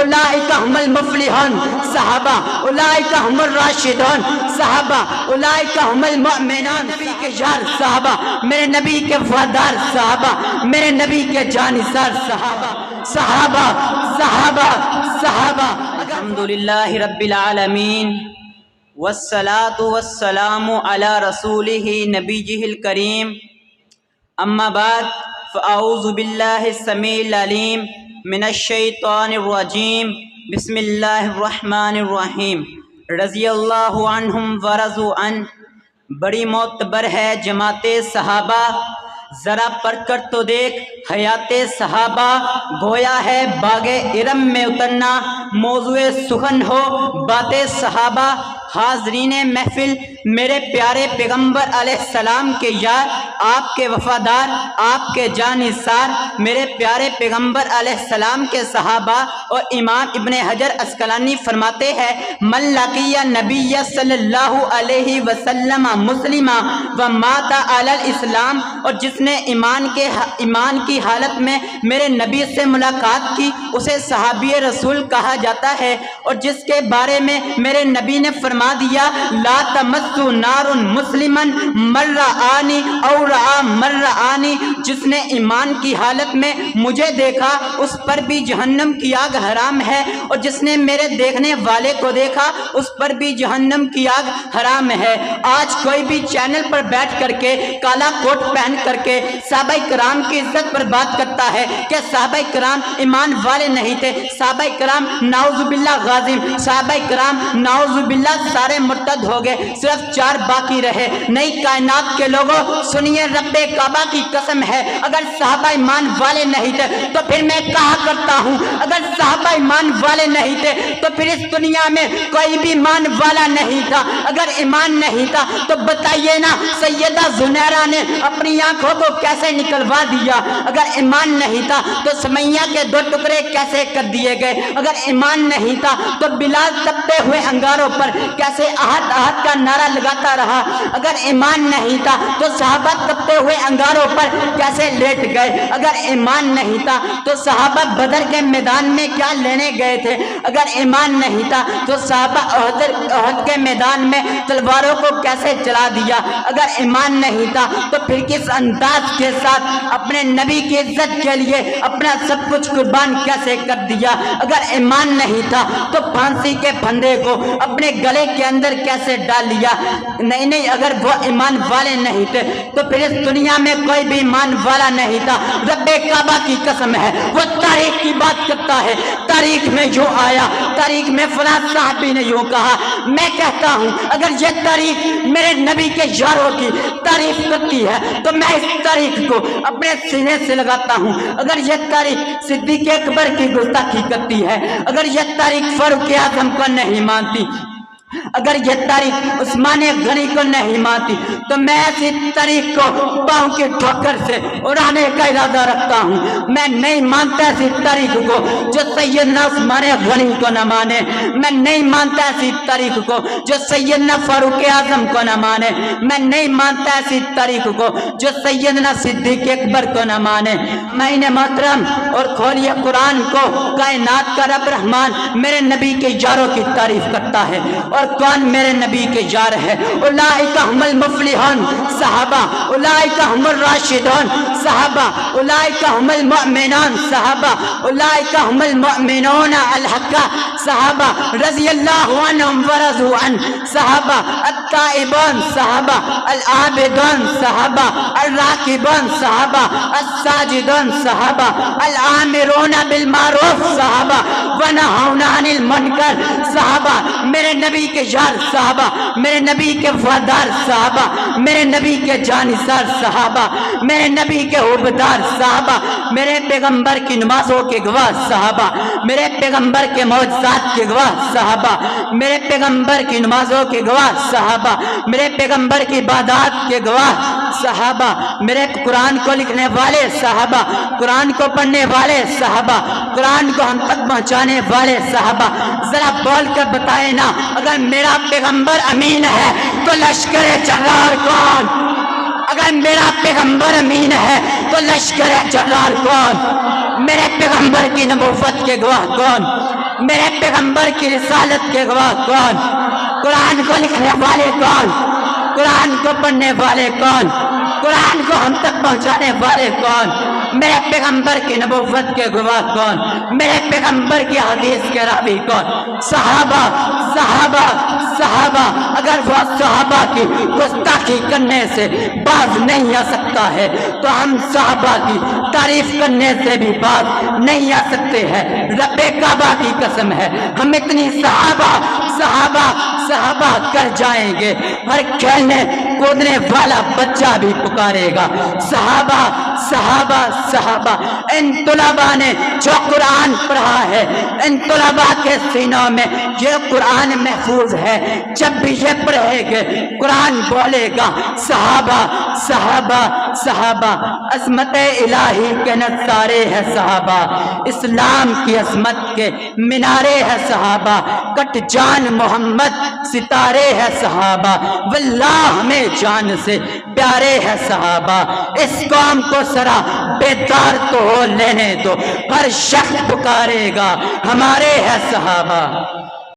اولئک هم المفلحون صحابہ، اولئک هم الراشدون صحابہ، اولئک هم المؤمنون نبی کے یار صحابہ، میرے نبی کے وفادار صحابہ، میرے نبی کے جانثار صحابہ صحابہ صحابہ صحابہ۔ الحمدللہ رب العالمین والصلاة والسلام علی رسولہ نبیہ الکریم، اما بعد فاعوذ باللہ السمیع العلیم من الشیطان الرجیم، بسم اللہ الرحمن الرحیم۔ رضی اللہ عنہم ورضوا عنہ، بڑی معتبر ہے جماعت صحابہ، ذرا پڑھ کر تو دیکھ حیات صحابہ، گویا ہے باغ ارم میں اترنا، موضوع سخن ہو بات صحابہ۔ حاضرین محفل، میرے پیارے پیغمبر علیہ السلام کے یار، آپ کے وفادار، آپ کے جانثار، میرے پیارے پیغمبر علیہ السلام کے صحابہ، اور امام ابن حجر عسقلانی فرماتے ہیں من لقی نبی صلی اللہ علیہ وسلم مسلما ومات علی الاسلام، اور جس نے ایمان کی حالت میں میرے نبی سے ملاقات کی اسے صحابی رسول کہا جاتا ہے، اور جس کے بارے میں میرے نبی نے فرما دیا لا تمسو نار مسلما مر آنی او رآ مر آنی، جس نے ایمان کی حالت میں مجھے دیکھا اس پر بھی جہنم کی آگ حرام ہے، اور جس نے میرے دیکھنے والے کو دیکھا اس پر بھی جہنم کی آگ حرام ہے۔ آج کوئی بھی چینل پر بیٹھ کر کے کالا کوٹ پہن کر کے صحابہ کرام کی عزت پر بات کرتا ہے کہ صحابہ کرام ایمان والے نہیں تھے، صحابہ کرام نعوذ باللہ غازی، صحابہ کرام نعوذ باللہ سارے مرتد ہو گئے، صرف 4 باقی رہے۔ نئی کائنات کے لوگوں سنیے، رب کعبہ کی قسم ہے اگر صحابہ ایمان والے نہیں تھے تو پھر میں کہا کرتا ہوں اگر صحابہ ایمان والے نہیں تھے تو پھر اس دنیا میں کوئی بھی ایمان والا نہیں تھا۔ اگر ایمان نہیں تھا تو بتائیے نا سیدہ زنیرہ نے اپنی آنکھوں کو کیسے نکلوا دیا؟ اگر ایمان نہیں تھا تو سمیہ کے 2 ٹکڑے کیسے کر دیے گئے؟ اگر ایمان نہیں تھا تو بلال تپتے ہوئے انگاروں پر کیسے احد احد کا نعرہ لگاتا رہا؟ اگر ایمان نہیں تھا تو صحابہ تپتے ہوئے انگاروں پر کیسے لیٹ گئے؟ اگر ایمان نہیں تھا تو صحابہ بدر کے میدان میں کیا لینے گئے تھے؟ اگر ایمان نہیں تھا تو صحابہ احد کے میدان میں تلواروں کو کیسے چلا دیا؟ اگر ایمان نہیں تھا تو پھر کس انداز کے ساتھ اپنے نبی کی عزت کے لیے اپنا سب کچھ قربان کیسے کر دیا؟ اگر ایمان نہیں تھا تو پھانسی کے پھندے کو اپنے گلے کے اندر کیسے ڈال لیا؟ نہیں، اگر وہ ایمان والے نہیں تھے تو پھر اس دنیا میں کوئی بھی ایمان والا نہیں تھا۔ رب کعبہ کی قسم ہے وہ تاریخ کی بات کرتا ہے، تاریخ میں جو آیا، تاریخ میں فلاں صحابی نے یوں کہا، میں کہتا ہوں اگر یہ تاریخ میرے نبی کے یاروں کی تعریف کرتی ہے تو میں اس تاریخ کو اپنے سینے سے لگاتا ہوں۔ اگر یہ تاریخ صدیق اکبر کی گستاخی کرتی ہے، اگر یہ تاریخ فاروق اعظم کو نہیں مانتی، اگر یہ تاریخ عثمان غنی کو نہیں مانتی تو میں ایسی تاریخ کو پاؤں کی ٹھوکر سے اڑانے کا ارادہ رکھتا ہوں۔ میں نہیں مانتا ایسی تاریخ کو جو سیدنا عثمان غنی کو نہ مانے، میں نہیں مانتا ایسی تاریخ کو جو سیدنا فاروق اعظم کو نہ مانے، میں نہیں مانتا ایسی تاریخ کو جو سیدنا صدیق اکبر کو نہ مانے۔ مہینے محترم، اور کھولیے قرآن کو، کائنات کا رب رحمان میرے نبی کے یاروں کی تعریف کرتا ہے، اور کون میرے نبی کے یار ہے؟ اولئک هم المفلحون صحابہ، اولئک هم الراشدون صحابہ، اولئک هم المؤمنون صحابہ، اولئک هم المؤمنون الحق صحابہ، رضی اللہ عنہم ورضوا عنہ صحابہ، التائبون صحابہ، العابدون صحابہ، الراکبون صحابہ، الساجدون صحابہ، العامرون بالمعروف صحابہ، ونہون عن المنکر صحابہ، میرے نبی کے یار صحابہ، میرے نبی کے وفادار صحابہ، میرے نبی کے جانثار صحابہ، میرے نبی کے عبدار صحابہ، میرے پیغمبر کی نمازوں کے گواہ صحابہ، میرے پیغمبر کے معجزات کے گواہ صحابہ، میرے پیغمبر کی نمازوں کے گواہ صحابہ، میرے پیغمبر کی عبادات کے گواہ صحابہ، میرے قرآن کو لکھنے والے صحابہ، قرآن کو پڑھنے والے صحابہ، قرآن کو ہم تک پہنچانے والے صحابہ۔ ذرا بول کر بتائے نا اگر میرا پیغمبر امین ہے تو لشکر جرار کون؟ اگر میرا پیغمبر امین ہے تو لشکر جرار کون؟ میرے پیغمبر کی نبوت کے گواہ کون؟ میرے پیغمبر کی رسالت کے گواہ کون؟ قرآن کو لکھنے والے کون؟ قرآن کو پڑھنے والے کون؟ قرآن کو ہم تک پہنچانے والے کون؟ میرے پیغمبر کی نبوت کے گواہ کون؟ میرے پیغمبر کی حدیث کے راوی کون؟ صحابہ صحابہ صحابہ۔ اگر وہ صحابہ کی گستاخی کرنے سے باز نہیں آ سکتا ہے تو ہم صحابہ کی تعریف کرنے سے بھی باز نہیں آ سکتے ہیں۔ رب کعبہ کی قسم ہے ہم اتنی صحابہ صحابہ صحابہ کر جائیں گے، ہر کھیلنے کودنے والا بچہ بھی پکارے گا صحابہ صحابہ صحابہ۔ ان طلباء نے جو قرآن پڑھا ہے، ان طلباء کے سینوں میں یہ قرآن محفوظ ہے، جب بھی یہ پڑھے گے قرآن بولے گا صحابہ صحابہ صحابہ۔ عظمت الہی کے نظارے ہے صحابہ، اسلام کی عظمت کے مینارے ہے صحابہ، کٹ جان محمد ستارے ہے صحابہ، واللہ میں جان سے پیارے ہے صحابہ۔ اس قوم کو سرا بیدار تو ہو لینے دو، ہر شخص پکارے گا ہمارے ہے صحابہ۔